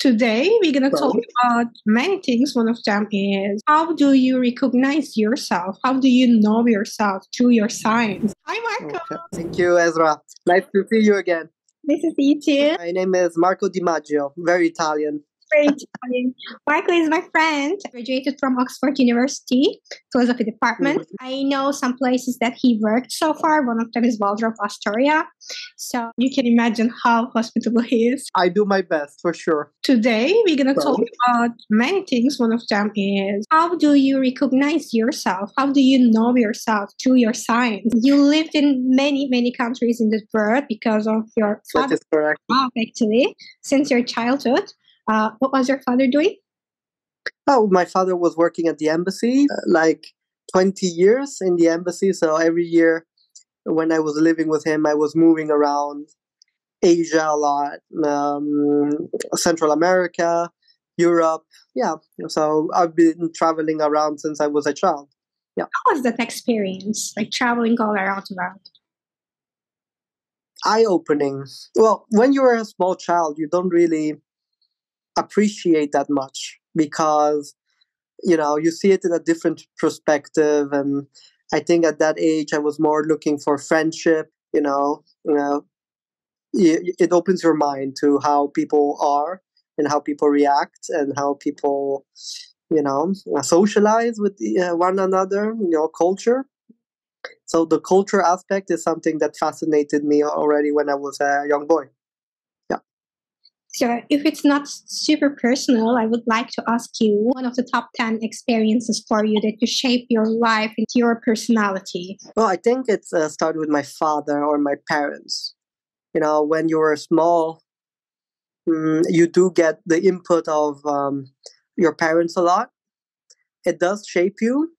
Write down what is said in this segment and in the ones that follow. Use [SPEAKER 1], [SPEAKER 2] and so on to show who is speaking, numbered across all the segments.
[SPEAKER 1] Today, we're going to talk
[SPEAKER 2] Right.
[SPEAKER 1] about many things. One of them is how do you recognize yourself? How do you know yourself through your signs? Hi, Marco.
[SPEAKER 2] Okay. Thank you, Ezra. Nice to see you again.
[SPEAKER 1] This is you too.
[SPEAKER 2] My name is Marco Di Maggio, very Italian.
[SPEAKER 1] Great. Marco is my friend. Graduated from Oxford University, philosophy department. I know some places that he worked so far. One of them is Waldorf, Astoria. So you can imagine how hospitable he is.
[SPEAKER 2] I do my best, for sure.
[SPEAKER 1] Today, we're going to talk
[SPEAKER 2] Right.
[SPEAKER 1] about many things. One of them is how do you recognize yourself? How do you know yourself through your signs? You lived in many, many countries in the world because of your
[SPEAKER 2] That
[SPEAKER 1] father's
[SPEAKER 2] is correct.
[SPEAKER 1] job, actually, since your childhood. What was your father doing?
[SPEAKER 2] Oh, my father was working at the embassy, like 20 years in the embassy. So every year when I was living with him, I was moving around Asia a lot, Central America, Europe. Yeah. So I've been traveling around since I was a child.
[SPEAKER 1] How was that experience, like traveling all around the world?
[SPEAKER 2] Eye-opening. Well, when you're a small child, you don't really appreciate that much because you see it in a different perspective. And I think at that age I was more looking for friendship. It opens your mind to how people are and how people react and how people socialize with one another, culture. So the culture aspect is something that fascinated me already when I was a young boy.
[SPEAKER 1] So, if it's not super personal, I would like to ask you one of the top 10 experiences for you that you shape your life and your personality.
[SPEAKER 2] Well, I think it started with my father or my parents. When you were small, you do get the input of your parents a lot. It does shape you.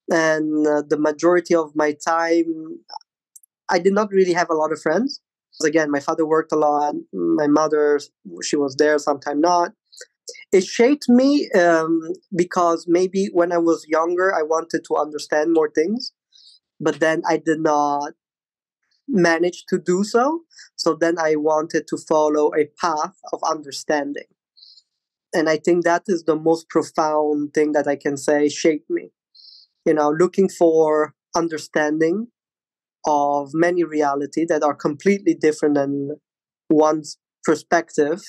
[SPEAKER 2] And the majority of my time, I did not really have a lot of friends. Again, my father worked a lot. My mother, she was there, sometime not. It shaped me because maybe when I was younger, I wanted to understand more things, but then I did not manage to do so. So then I wanted to follow a path of understanding. And I think that is the most profound thing that I can say shaped me. Looking for understanding of many reality that are completely different than one's perspective.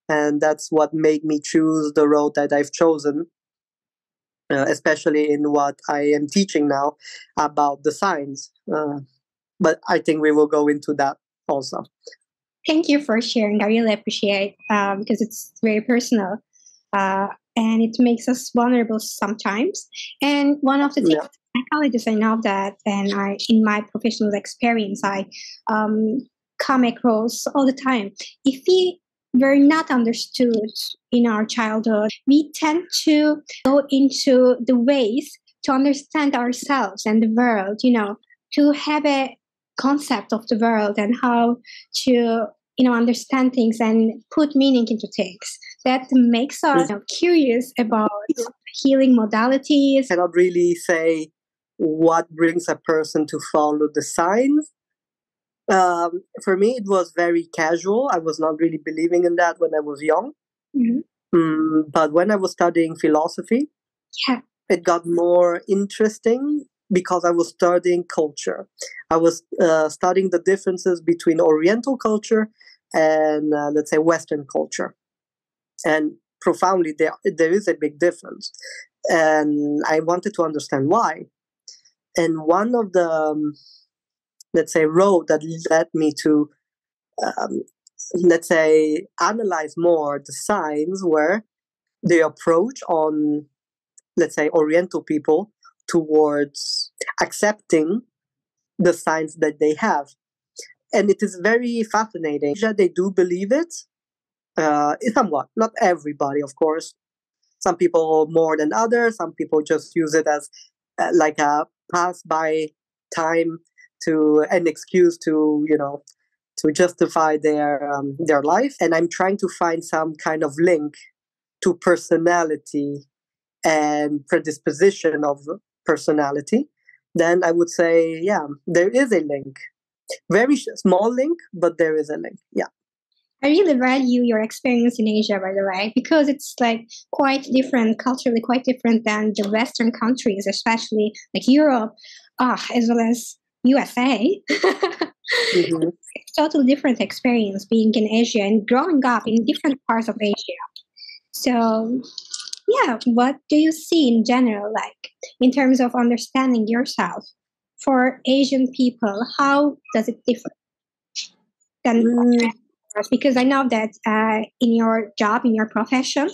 [SPEAKER 2] And that's what made me choose the road that I've chosen, especially in what I am teaching now about the science. But I think we will go into that also.
[SPEAKER 1] Thank you for sharing. I really appreciate because it's very personal and it makes us vulnerable sometimes. And one of the things psychologists I know that, and in my professional experience, I come across all the time. If we were not understood in our childhood, we tend to go into the ways to understand ourselves and the world, to have a concept of the world and how to understand things and put meaning into things. That makes us curious about healing modalities.
[SPEAKER 2] I cannot really say what brings a person to follow the signs. For me, it was very casual. I was not really believing in that when I was young. But when I was studying philosophy, it got more interesting because I was studying culture. I was studying the differences between Oriental culture and, let's say, Western culture. And profoundly, there is a big difference. And I wanted to understand why. And one of the, let's say, road that led me to, let's say, analyze more the signs were the approach on, let's say, Oriental people towards accepting the signs that they have. And it is very fascinating. They do believe it, somewhat. Not everybody, of course. Some people more than others. Some people just use it as like a pass-by time to an excuse to, to justify their life. And I'm trying to find some kind of link to personality and predisposition of personality. Then I would say, yeah, there is a link. Very small link, but there is a link. Yeah.
[SPEAKER 1] I really value your experience in Asia, by the way, because it's like quite different, culturally quite different than the Western countries, especially like Europe, as well as USA.
[SPEAKER 2] Mm-hmm.
[SPEAKER 1] It's a totally different experience being in Asia and growing up in different parts of Asia. So, yeah, what do you see in general, like in terms of understanding yourself for Asian people? How does it differ than because I know that in your job, in your profession,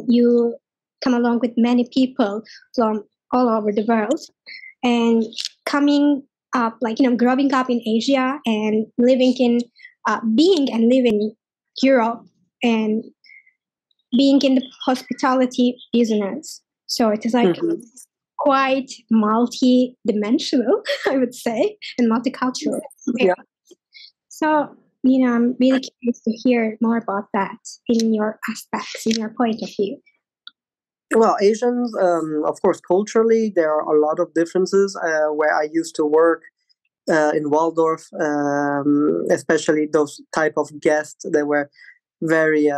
[SPEAKER 1] you come along with many people from all over the world, and coming up, like growing up in Asia and living in, being and living in Europe and being in the hospitality business. So it is like quite multi-dimensional, I would say, and multicultural.
[SPEAKER 2] Yeah.
[SPEAKER 1] So, I'm really curious to hear more about that in your aspects, in your point of view.
[SPEAKER 2] Well, Asians, of course, culturally, there are a lot of differences. Where I used to work in Waldorf, especially those type of guests, they were very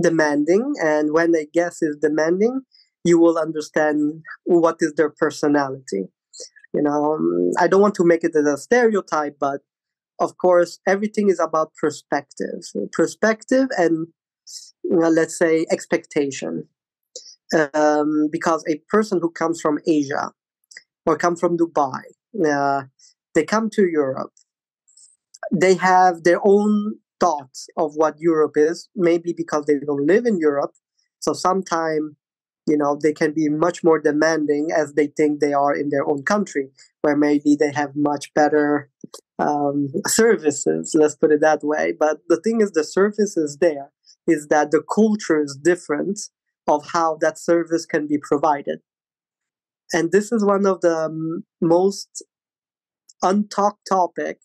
[SPEAKER 2] demanding. And when a guest is demanding, you will understand what is their personality. I don't want to make it as a stereotype, but of course, everything is about perspective, and let's say expectation. Because a person who comes from Asia or come from Dubai, they come to Europe. They have their own thoughts of what Europe is, maybe because they don't live in Europe. So sometimes, they can be much more demanding as they think they are in their own country, where maybe they have much better services, let's put it that way. But the thing is, the service is there, is that the culture is different of how that service can be provided. And this is one of the most untalked topic,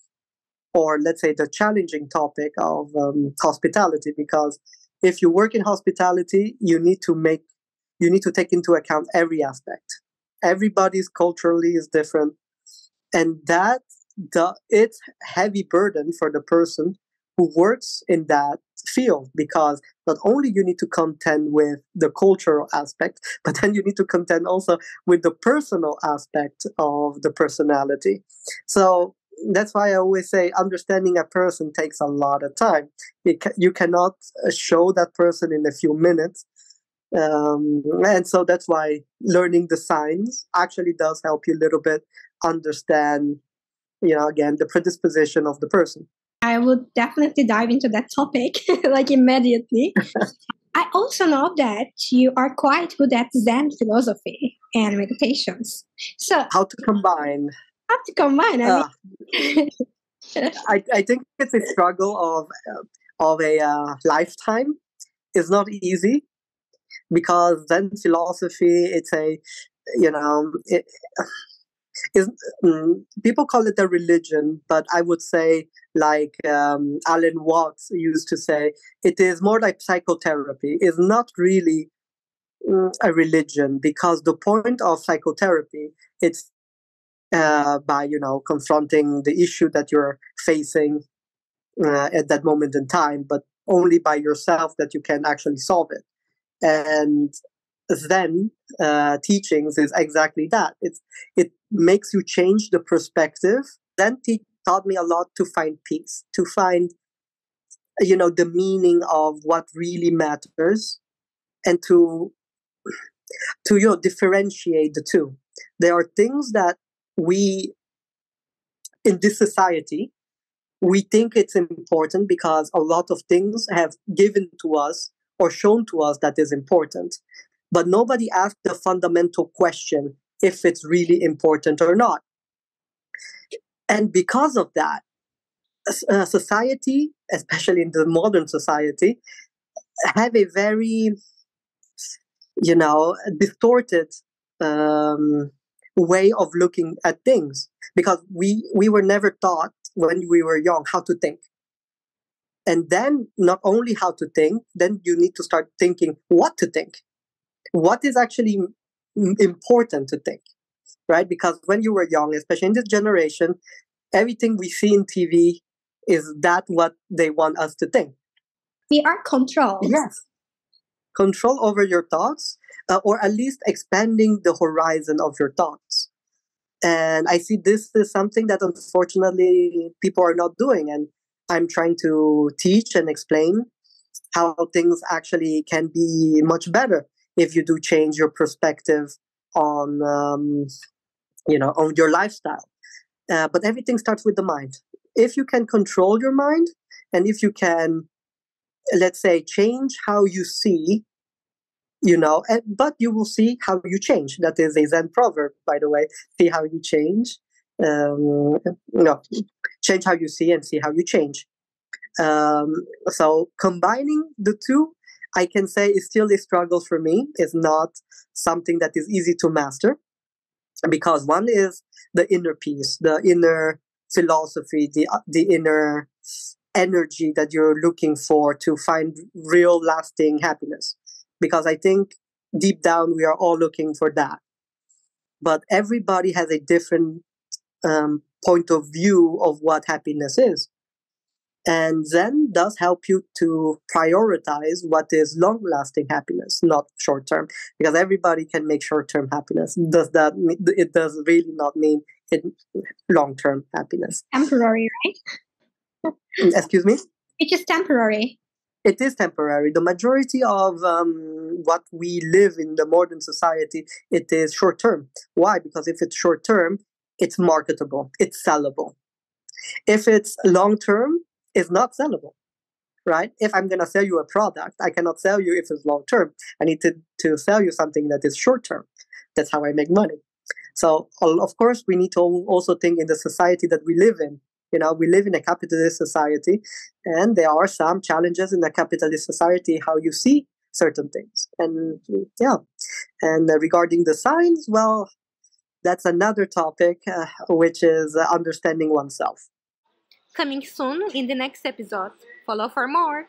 [SPEAKER 2] or let's say the challenging topic of hospitality, because if you work in hospitality, you need to take into account every aspect. Everybody's culturally is different, and it's heavy burden for the person who works in that field, because not only you need to contend with the cultural aspect, but then you need to contend also with the personal aspect of the personality. So that's why I always say understanding a person takes a lot of time. You cannot show that person in a few minutes. And so that's why learning the signs actually does help you a little bit understand, again, the predisposition of the person.
[SPEAKER 1] I would definitely dive into that topic like immediately. I also know that you are quite good at Zen philosophy and meditations. So
[SPEAKER 2] how to combine?
[SPEAKER 1] I
[SPEAKER 2] think it's a struggle of a lifetime. It's not easy, because Zen philosophy, it's people call it a religion, but I would say, like Alan Watts used to say, it is more like psychotherapy. It's not really a religion, because the point of psychotherapy, it's by confronting the issue that you're facing at that moment in time, but only by yourself that you can actually solve it. And Zen teachings is exactly that. It makes you change the perspective. Zen taught me a lot to find peace, to find the meaning of what really matters, and to differentiate the two. There are things that we, in this society, we think it's important because a lot of things have given to us or shown to us that is important. But nobody asked the fundamental question if it's really important or not. And because of that, society, especially in the modern society, have a very, distorted way of looking at things, because we were never taught when we were young how to think. And then not only how to think, then you need to start thinking what to think. What is actually important to think, right? Because when you were young, especially in this generation, everything we see in TV is that what they want us to think.
[SPEAKER 1] We are controlled.
[SPEAKER 2] Yes. Control over your thoughts, or at least expanding the horizon of your thoughts. And I see this is something that unfortunately people are not doing. And I'm trying to teach and explain how things actually can be much better if you do change your perspective on, on your lifestyle. But everything starts with the mind. If you can control your mind, and if you can, let's say, change how you see, but you will see how you change. That is a Zen proverb, by the way. See how you change. Change how you see and see how you change. So combining the two, I can say, is still a struggle for me. It's not something that is easy to master, because one is the inner peace, the inner philosophy, the inner energy that you're looking for to find real lasting happiness. Because I think deep down we are all looking for that. But everybody has a different point of view of what happiness is. And Zen does help you to prioritize what is long-lasting happiness, not short-term, because everybody can make short-term happiness. It does really not mean long-term happiness.
[SPEAKER 1] Temporary, right?
[SPEAKER 2] Excuse me?
[SPEAKER 1] It's just temporary.
[SPEAKER 2] It is temporary. The majority of what we live in the modern society, it is short-term. Why? Because if it's short-term, it's marketable, it's sellable. If it's long-term, it's not sellable, right? If I'm going to sell you a product, I cannot sell you if it's long-term. I need to sell you something that is short-term. That's how I make money. So, of course, we need to also think in the society that we live in. We live in a capitalist society, and there are some challenges in a capitalist society, how you see certain things. And regarding the signs, well, that's another topic, which is understanding oneself.
[SPEAKER 1] Coming soon in the next episode. Follow for more.